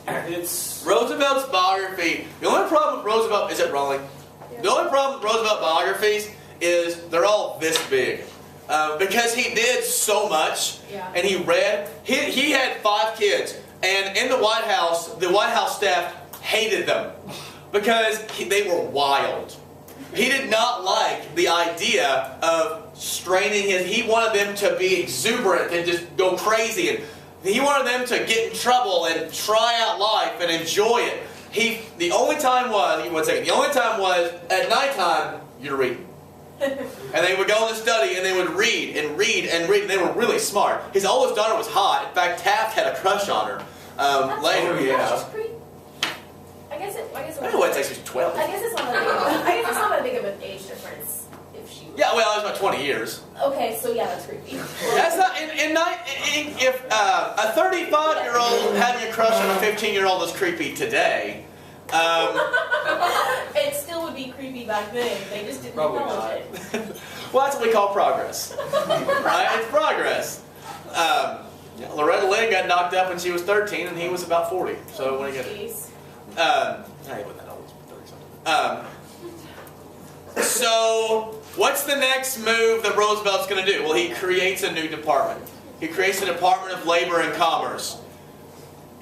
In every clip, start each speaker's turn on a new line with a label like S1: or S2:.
S1: Roosevelt's biography, the only problem with Roosevelt, is it rolling? Yeah. The only problem with Roosevelt biographies is they're all this big. Because he did so much, and he read. He had 5 kids, and in the White House staff hated them because they were wild. He did not like the idea of straining his. He wanted them to be exuberant and just go crazy, and he wanted them to get in trouble and try out life and enjoy it. The only time was at nighttime you're reading. And they would go in the study and they would read and read and read, and they were really smart. His oldest daughter was hot. In fact, Taft had a crush on her later.
S2: I guess
S1: I don't know what it's like. She's 12.
S2: I guess it's not that big of an age difference. If she.
S1: Yeah, well, it was about 20 years.
S2: Okay, so yeah, that's creepy.
S1: That's not if a 35-year-old having a crush on a 15-year-old is creepy today.
S2: It still would be creepy back then. They just didn't acknowledge it.
S1: Well, that's what we call progress. Right? It's progress. Loretta Lynn got knocked up when she was 13, and he was about 40. So when he got he wasn't that old. He was 30-something. So what's the next move that Roosevelt's going to do? Well, he creates a new department. He creates the Department of Labor and Commerce.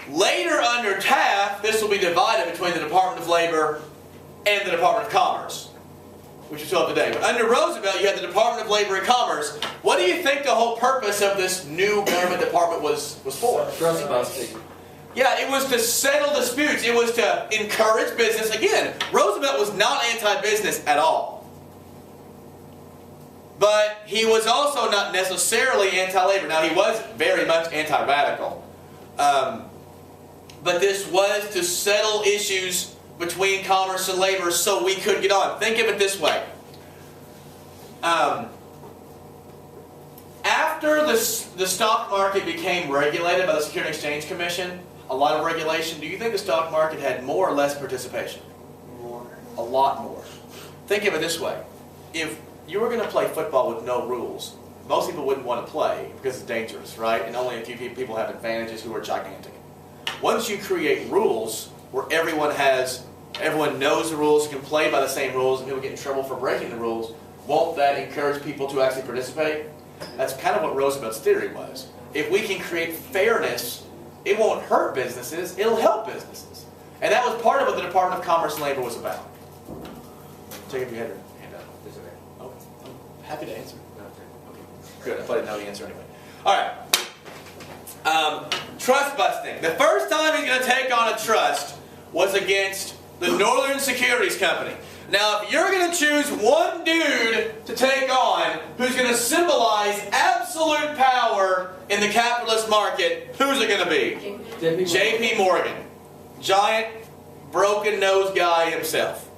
S1: Later under Taft, this will be divided between the Department of Labor and the Department of Commerce, which is still up today. But under Roosevelt, you had the Department of Labor and Commerce. What do you think the whole purpose of this new government department was for?
S3: Trust busting.
S1: Yeah, it was to settle disputes. It was to encourage business. Again, Roosevelt was not anti-business at all. But he was also not necessarily anti-labor. Now, he was very much anti-radical. But this was to settle issues between commerce and labor so we could get on. Think of it this way. After the stock market became regulated by the Securities and Exchange Commission, a lot of regulation, do you think the stock market had more or less participation?
S3: More.
S1: A lot more. Think of it this way. If you were going to play football with no rules, most people wouldn't want to play because it's dangerous, right? And only a few people have advantages who are gigantic. Once you create rules where everyone knows the rules, can play by the same rules, and people get in trouble for breaking the rules, won't that encourage people to actually participate? That's kind of what Roosevelt's theory was. If we can create fairness, it won't hurt businesses, it'll help businesses. And that was part of what the Department of Commerce and Labor was about. Check if you had your hand up.
S3: Is it okay?
S1: Okay. I'm happy to answer.
S3: Okay.
S1: Good, I thought I didn't know the answer anyway. Alright. Trust busting. The first time he's going to take on a trust was against the Northern Securities Company. Now, if you're going to choose one dude to take on who's going to symbolize absolute power in the capitalist market, who's it going to be? J.P. Morgan. Giant, broken-nosed guy himself.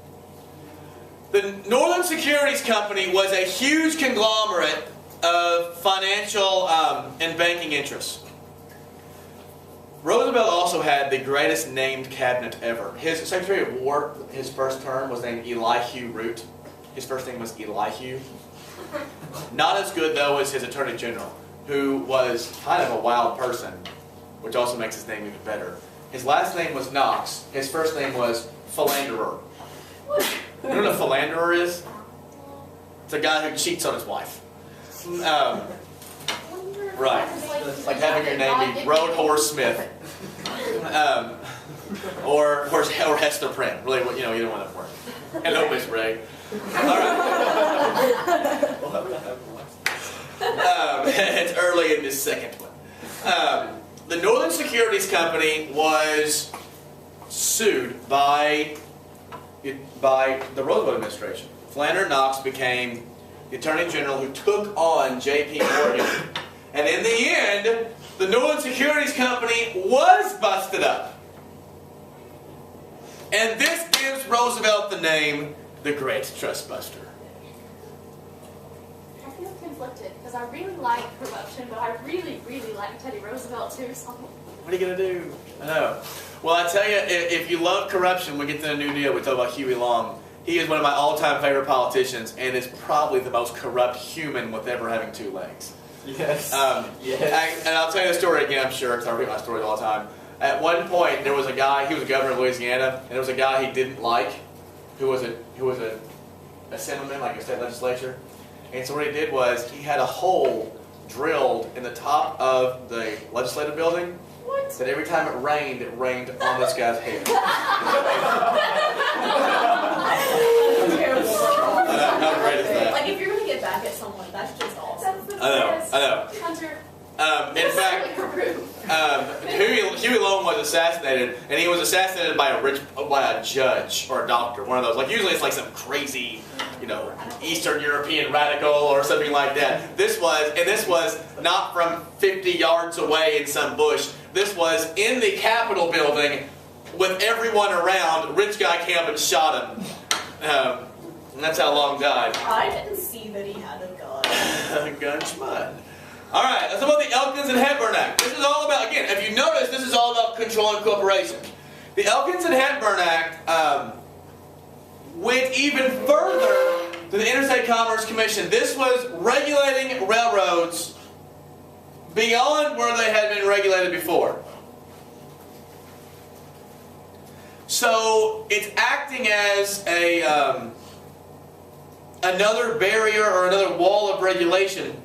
S1: The Northern Securities Company was a huge conglomerate of financial and banking interests. Roosevelt also had the greatest named cabinet ever. His Secretary of War, his first term, was named Elihu Root. His first name was Elihu. Not as good, though, as his Attorney General, who was kind of a wild person, which also makes his name even better. His last name was Knox. His first name was Philanderer. You know what a philanderer is? It's a guy who cheats on his wife. Right. Like having your name be Road Horse Smith. Or Hester Prynne. Really, either one of them work. Hello, Miss Ray. Alright. It's early in this second one. The Northern Securities Company was sued by the Roosevelt administration. Philander Knox became the Attorney General who took on J.P. Morgan. And in the end, the Northern Securities Company was busted up. And this gives Roosevelt the name the Great Trust Buster.
S2: I feel conflicted because I really like corruption, but I really, really like Teddy Roosevelt too. So.
S1: What are you going to do? I know. Well, I tell you, if you love corruption, we get to the New Deal. We talk about Huey Long. He is one of my all-time favorite politicians and is probably the most corrupt human with ever having 2 legs.
S3: Yes.
S1: Yes. And I'll tell you the story again, I'm sure, because I read my stories all the time. At one point, there was a guy. He was a governor of Louisiana, and there was a guy he didn't like, who was a assemblyman, like a state legislature. And so what he did was he had a hole drilled in the top of the legislative building.
S2: What?
S1: That every time it rained on this guy's head. How great is that?
S3: Like, if you're gonna get back at someone, that's just awesome.
S2: That's the
S1: I know.
S2: best.
S1: I know.
S2: Hunter.
S1: In fact, Huey Long was assassinated, and he was assassinated by a judge or a doctor, one of those. Like usually it's like some crazy, Eastern European radical or something like that. This was not from 50 yards away in some bush. This was in the Capitol building with everyone around. Rich guy came up and shot him. And that's how Long died.
S3: I didn't see that he had a gun.
S1: Gun schmud. Alright, let's talk about the Elkins and Hepburn Act. This is all about, again, if you notice, this is all about controlling corporations. The Elkins and Hepburn Act went even further than the Interstate Commerce Commission. This was regulating railroads beyond where they had been regulated before. So it's acting as another barrier or another wall of regulation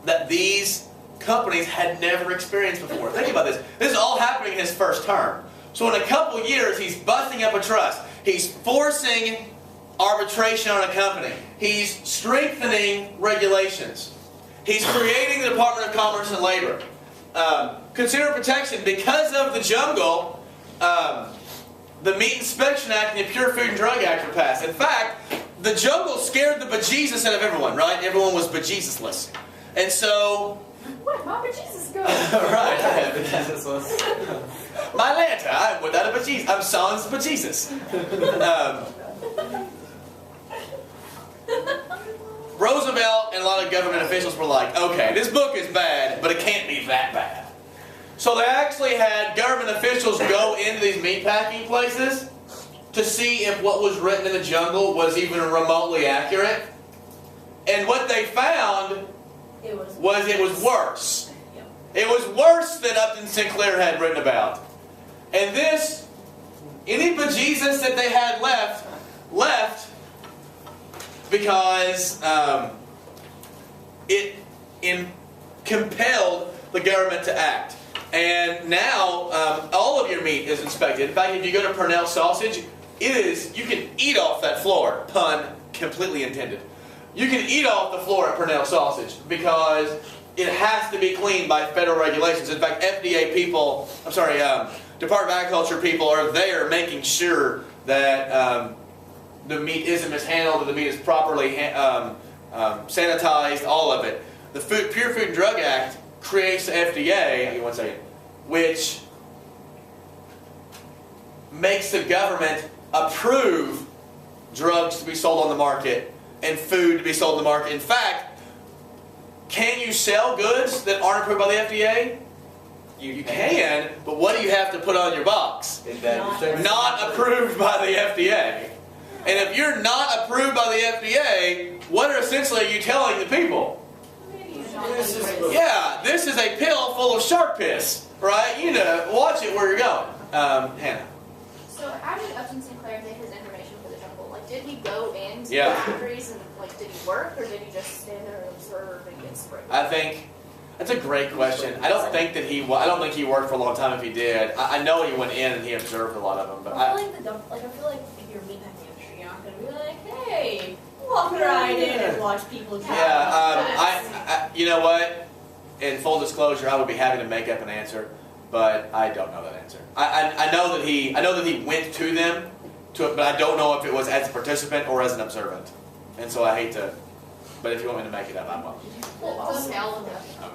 S1: that these companies had never experienced before. Think about this. This is all happening in his first term. So in a couple of years, he's busting up a trust. He's forcing arbitration on a company. He's strengthening regulations. He's creating the Department of Commerce and Labor. Consumer protection, because of the jungle, the Meat Inspection Act and the Pure Food and Drug Act were passed. In fact, the jungle scared the bejesus out of everyone, right? Everyone was bejesusless. And so...
S2: Where'd my bejesus go?
S1: Right, I have bejesusless. My Lanta, I'm without a bejesus. I'm sans bejesus. Roosevelt and a lot of government officials were like, okay, this book is bad, but it can't be that bad. So they actually had government officials go into these meatpacking places to see if what was written in the jungle was even remotely accurate. And what they found was it was worse. It was worse than Upton Sinclair had written about. And this, any bejesus that they had left because it compelled the government to act. And now all of your meat is inspected. In fact, if you go to Purnell Sausage, you can eat off that floor. Pun completely intended. You can eat off the floor at Purnell Sausage because it has to be cleaned by federal regulations. In fact, FDA people, Department of Agriculture people are there making sure that the meat isn't mishandled, that the meat is properly sanitized, all of it. The Pure Food and Drug Act creates the FDA, which makes the government approve drugs to be sold on the market and food to be sold on the market. In fact, can you sell goods that aren't approved by the FDA? You can, but what do you have to put on your box? Not approved by the FDA. And if you're not approved by the FDA, what are essentially you telling the people? Yeah, this is a pill full of shark piss, right? Watch it where you're going. Hannah.
S2: So how did Upton Sinclair get his information for the jungle? Like, did he go into
S1: Yeah.
S2: the factories and did he work, or did he just stand there and observe and get sprayed?
S1: I think that's a great question. I don't think he worked for a long time. If he did, I know he went in and he observed a lot of them. But
S3: I feel like if you're a meatpacking industry, you're not gonna be like, hey, walk right in and watch people.
S1: Yeah, you know what? In full disclosure, I would be happy to make up an answer, but I don't know that answer. I know that he went to them, but I don't know if it was as a participant or as an observant. And so I hate to, but if you want me to make it up, I will.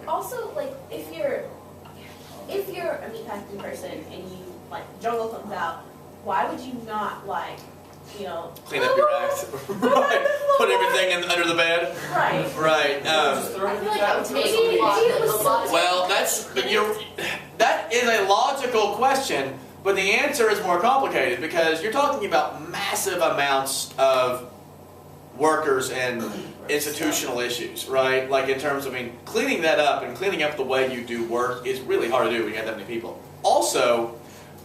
S3: Also, like, if you're a meatpacking person and jungle comes out, why would you not
S1: clean up your act? Right. Put everything under the bed.
S3: Right.
S1: Right.
S2: I feel like that would take a lot.
S1: Well, that is a logical question, but the answer is more complicated because you're talking about massive amounts of workers and institutional issues, right? Like in terms of, cleaning that up and cleaning up the way you do work is really hard to do when you have that many people. also,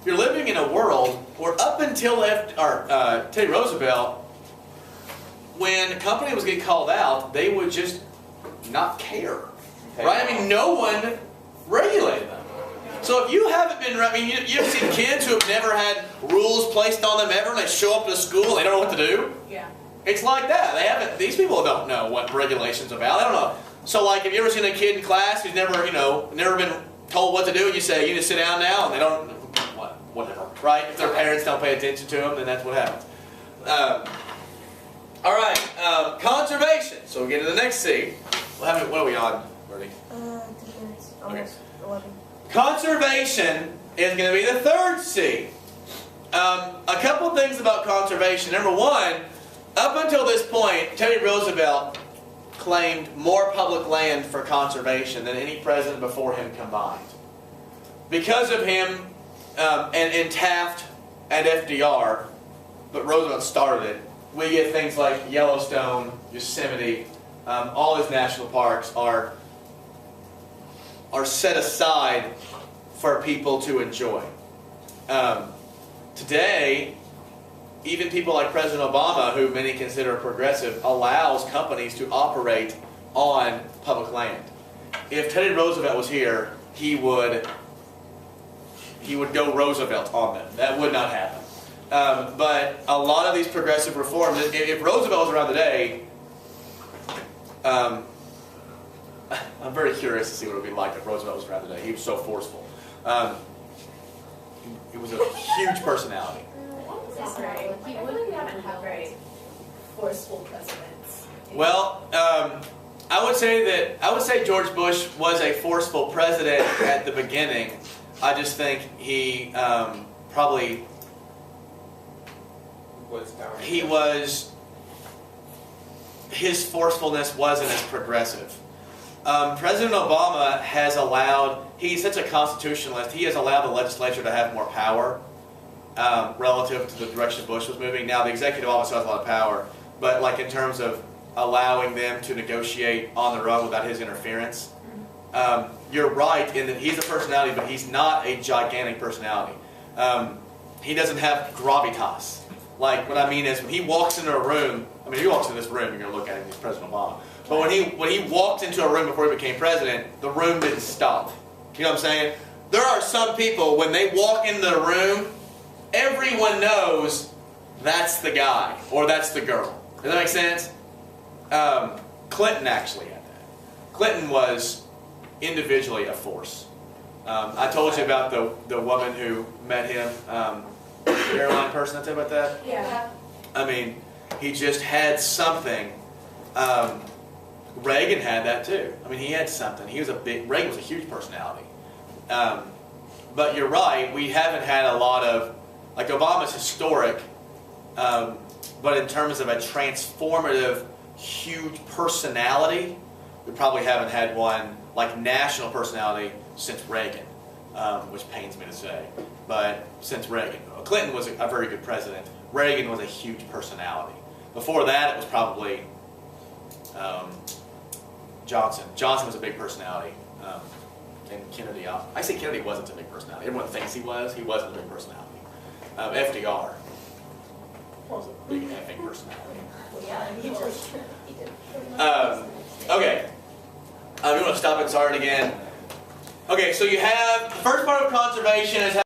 S1: you're living in a world where up until Teddy Roosevelt, when a company was getting called out, they would just not care. Right? I mean, no one regulated them. So if you haven't been, I mean, you've seen kids who have never had rules placed on them ever, and they show up to school and they don't know what to do.
S3: Yeah.
S1: It's like that. They haven't. These people don't know what regulation's about. They don't know. So, like, have you ever seen a kid in class who's never, never been told what to do, and you say, "You need to sit down now," and they don't. Whatever. Right? If their parents don't pay attention to them, then that's what happens. All right. Conservation. So we get to the next C. What are we on, Bertie?
S4: 2 minutes. Almost 11.
S1: Conservation is going to be the third C. A couple things about conservation. Number one, up until this point, Teddy Roosevelt claimed more public land for conservation than any president before him combined. Because of him and Taft and FDR, but Roosevelt started it, we get things like Yellowstone, Yosemite, all his national parks are set aside for people to enjoy. Today, even people like President Obama, who many consider progressive, allows companies to operate on public land. If Teddy Roosevelt was here, he would go Roosevelt on them. That would not happen. But a lot of these progressive reforms, if Roosevelt was around today, I'm very curious to see what it would be like if Roosevelt was around today. He was so forceful. He was a huge personality.
S3: We haven't had very forceful presidents.
S1: Well, I would say George Bush was a forceful president at the beginning. I just think he probably his forcefulness wasn't as progressive. President Obama has allowed, he's such a constitutionalist, he has allowed the legislature to have more power relative to the direction Bush was moving. Now, the executive office has a lot of power, but like in terms of allowing them to negotiate on their own without his interference, you're right in that he's a personality, but he's not a gigantic personality. He doesn't have gravitas. Like, what I mean is, when he walks into a room, I mean, if he walks into this room, you're going to look at him, he's President Obama. But when he walked into a room before he became president, the room didn't stop. You know what I'm saying? There are some people, when they walk into the room, everyone knows that's the guy, or that's the girl. Does that make sense? Clinton actually had that. Clinton was individually a force. I told you about the woman who met him, the airline person. I tell you about that?
S3: Yeah.
S1: I mean, he just had something. Reagan had that too. I mean, he had something. Reagan was a huge personality. But you're right, we haven't had a lot of, like, Obama's historic, but in terms of a transformative, huge personality, we probably haven't had one, like, national personality since Reagan, which pains me to say, but since Reagan. Clinton was a very good president. Reagan was a huge personality. Before that, it was probably Johnson. Johnson was a big personality. And Kennedy, I say Kennedy wasn't a big personality. Everyone thinks he was. He wasn't a big personality. FDR was a big effing personality.
S3: Yeah, he just he did.
S1: Okay. You want to stop and start it again? Okay, so you have, the first part of conservation is